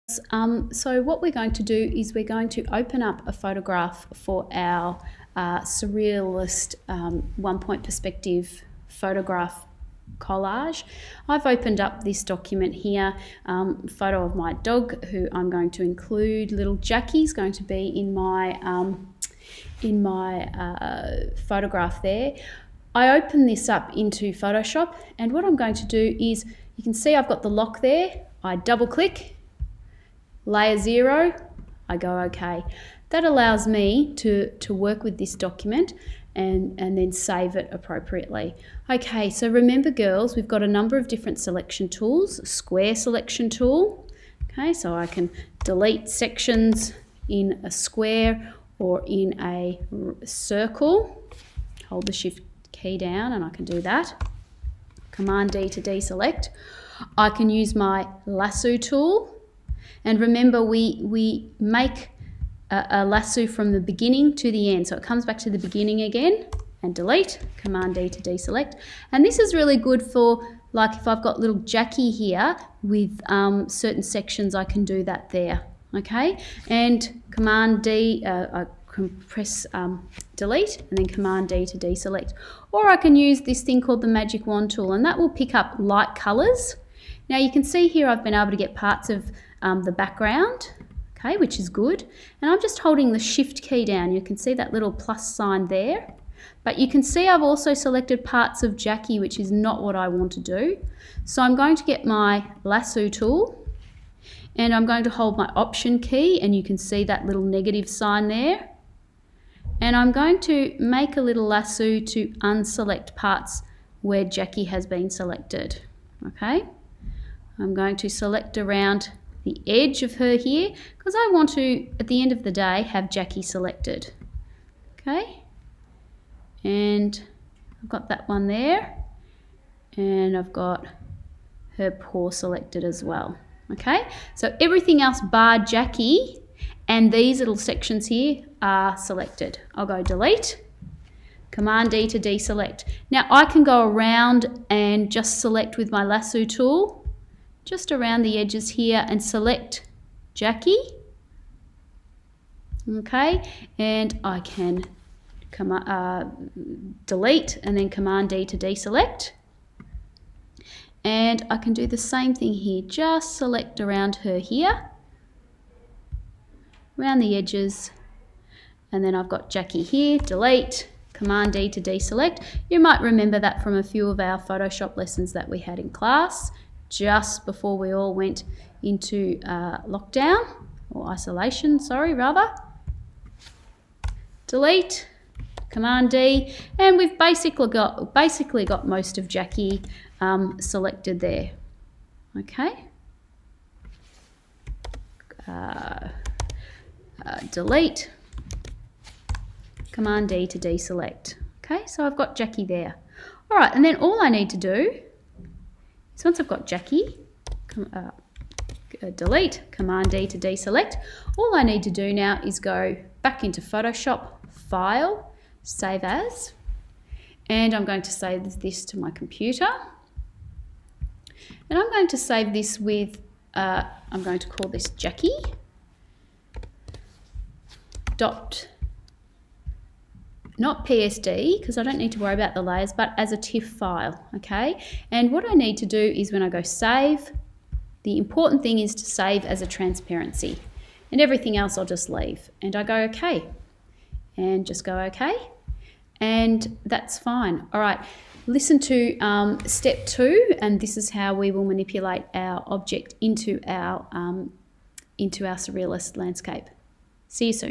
So what we're going to do is we're going to open up a photograph for our surrealist one-point perspective photograph collage. I've opened up this document here, photo of my dog who I'm going to include. Little Jackie's going to be in my photograph there. I open this up into Photoshop, and what I'm going to do is, you can see I've got the lock there. I double click, layer 0, I go OK. That allows me to work with this document and then save it appropriately. Okay, so remember girls, we've got a number of different selection tools. Square selection tool, okay, so I can delete sections in a square or in a circle. Hold the shift key down and I can do that. Command D to deselect. I can use my lasso tool, and remember we make a lasso from the beginning to the end, so it comes back to the beginning again, and delete. Command D to deselect. And this is really good for, like, if I've got little Jackie here with certain sections, I can do that there, okay? And Command D, I can press delete and then Command D to deselect. Or I can use this thing called the magic wand tool, and that will pick up light colours. Now you can see here I've been able to get parts of the background, okay, which is good. And I'm just holding the shift key down. You can see that little plus sign there. But you can see I've also selected parts of Jackie, which is not what I want to do. So I'm going to get my lasso tool, and I'm going to hold my option key, and you can see that little negative sign there. And I'm going to make a little lasso to unselect parts where Jackie has been selected, okay? I'm going to select around the edge of her here because I want to, at the end of the day, have Jackie selected, okay? And I've got that one there, and I've got her paw selected as well, okay? So everything else bar Jackie and these little sections here are selected. I'll go delete, Command D to deselect. Now I can go around and just select with my lasso tool, just around the edges here, and select Jackie, okay? And I can delete and then Command D to deselect. And I can do the same thing here, just select around her here, around the edges, and then I've got Jackie here, delete, Command D to deselect. You might remember that from a few of our Photoshop lessons that we had in class just before we all went into lockdown, or isolation, sorry, rather. Delete, Command D, and we've basically got most of Jackie selected there, okay? Delete, Command D to deselect. Okay, so I've got Jackie there. All right, and then all I need to do is, once I've got Jackie, delete, Command D to deselect, all I need to do now is go back into Photoshop, File, Save As, and I'm going to save this to my computer. And I'm going to save this with, I'm going to call this Jackie. Not PSD, because I don't need to worry about the layers, but as a TIFF file, okay? And what I need to do is, when I go save, the important thing is to save as a transparency, and everything else I'll just leave. And I go OK, and just go OK, and that's fine. All right, listen to step 2, and this is how we will manipulate our object into our surrealist landscape. See you soon.